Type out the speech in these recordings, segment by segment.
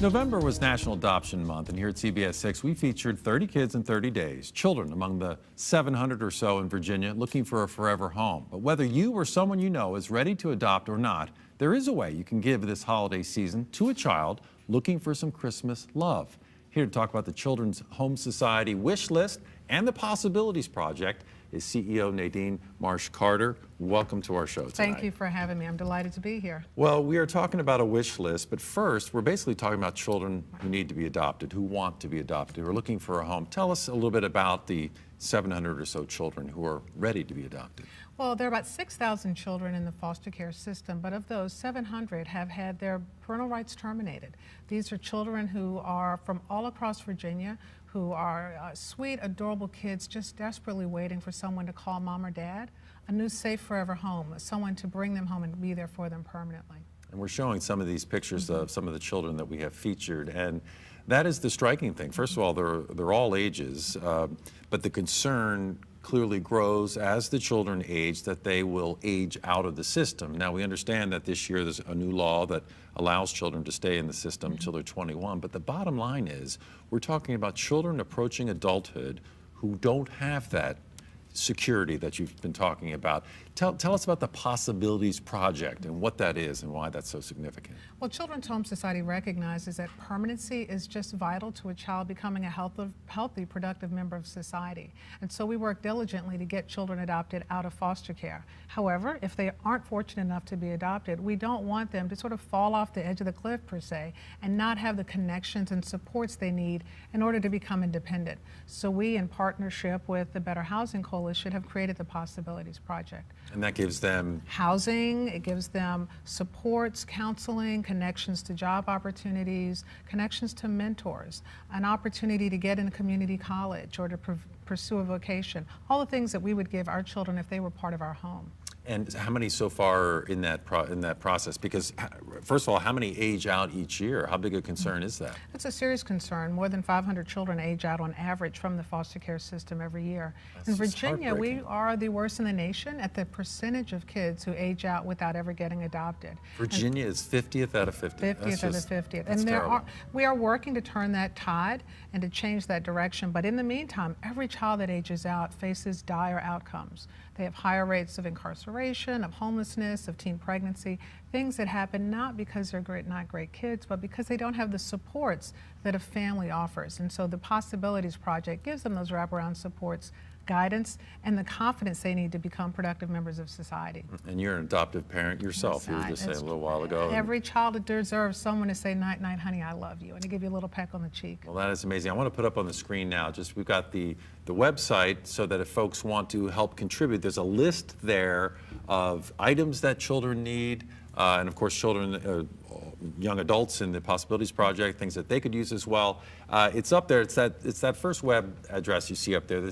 November was National Adoption Month, and here at CBS6, we featured 30 kids in 30 days, children among the 700 or so in Virginia looking for a forever home. But whether you or someone you know is ready to adopt or not, there is a way you can give this holiday season to a child looking for some Christmas love. Here to talk about the Children's Home Society Wish List and the Possibilities Project is CEO Nadine Marsh-Carter. Welcome to our show tonight. Thank you for having me. I'm delighted to be here. Well, we are talking about a wish list, but first, we're basically talking about children who need to be adopted, who want to be adopted, who are looking for a home. Tell us a little bit about the 700 or so children who are ready to be adopted. Well, there are about 6,000 children in the foster care system, but of those, 700 have had their parental rights terminated. These are children who are from all across Virginia, who are sweet, adorable kids just desperately waiting for someone to call mom or dad, a new safe forever home, someone to bring them home and be there for them permanently. And we're showing some of these pictures of some of the children that we have featured, and that is the striking thing. First of all, they're all ages, but the concern clearly grows as the children age, that they will age out of the system. Now, we understand that this year there's a new law that allows children to stay in the system until they're 21, but the bottom line is we're talking about children approaching adulthood who don't have that security that you've been talking about. Tell us about the Possibilities Project and what that is and why that's so significant. Well, Children's Home Society recognizes that permanency is just vital to a child becoming a healthy, productive member of society. And so we work diligently to get children adopted out of foster care. However, if they aren't fortunate enough to be adopted, we don't want them to sort of fall off the edge of the cliff, per se, and not have the connections and supports they need in order to become independent. So we, in partnership with the Better Housing Coalition, have created the Possibilities Project. And that gives them housing, it gives them supports, counseling, connections to job opportunities, connections to mentors, an opportunity to get in a community college or to pursue a vocation, all the things that we would give our children if they were part of our home. And how many so far are in that process? Because, first of all, how many age out each year? How big a concern is that? It's a serious concern. More than 500 children age out on average from the foster care system every year. That's in Virginia, we are the worst in the nation at the percentage of kids who age out without ever getting adopted. Virginia is 50th out of 50. 50th out of 50th. And we are working to turn that tide and to change that direction. But in the meantime, every child that ages out faces dire outcomes. They have higher rates of incarceration, of homelessness, of teen pregnancy, things that happen not because they're not great kids, but because they don't have the supports that a family offers. And so the Possibilities Project gives them those wraparound supports, guidance, and the confidence they need to become productive members of society. And you're an adoptive parent yourself, you were just saying a little while ago. Every child deserves someone to say, "Night, night, honey, I love you," and to give you a little peck on the cheek. Well, that is amazing. I want to put up on the screen now, we've got the website so that if folks want to help contribute, there's a list there of items that children need, and of course children, young adults in the Possibilities Project, things that they could use as well. It's up there. It's that first web address you see up there, the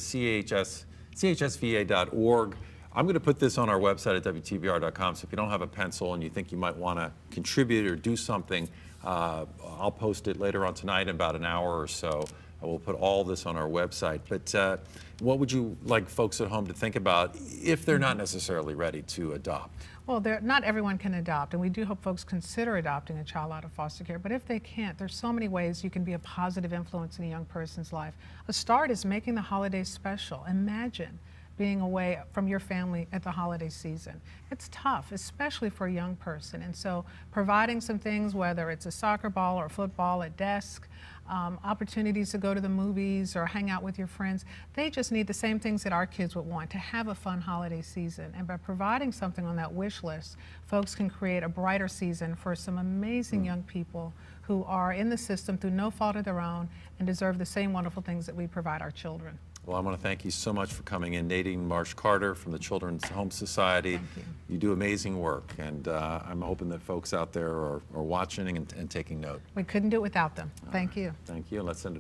chsva.org. I'm going to put this on our website at WTVR.com, so if you don't have a pencil and you think you might want to contribute or do something, I'll post it later on tonight in about an hour or so. We'll put all this on our website. But what would you like folks at home to think about if they're not necessarily ready to adopt? Well, not everyone can adopt, and we do hope folks consider adopting a child out of foster care. But if they can't, there's so many ways you can be a positive influence in a young person's life. A start is making the holidays special. Imagine being away from your family at the holiday season. It's tough, especially for a young person. And so providing some things, whether it's a soccer ball or football at desk, opportunities to go to the movies or hang out with your friends, they just need the same things that our kids would want, to have a fun holiday season. And by providing something on that wish list, folks can create a brighter season for some amazing young people who are in the system through no fault of their own and deserve the same wonderful things that we provide our children. Well, I want to thank you so much for coming in. Nadine Marsh-Carter from the Children's Home Society. Thank you. You do amazing work, and I'm hoping that folks out there are watching and taking note. We couldn't do it without them. Thank you. Thank you. Let's send it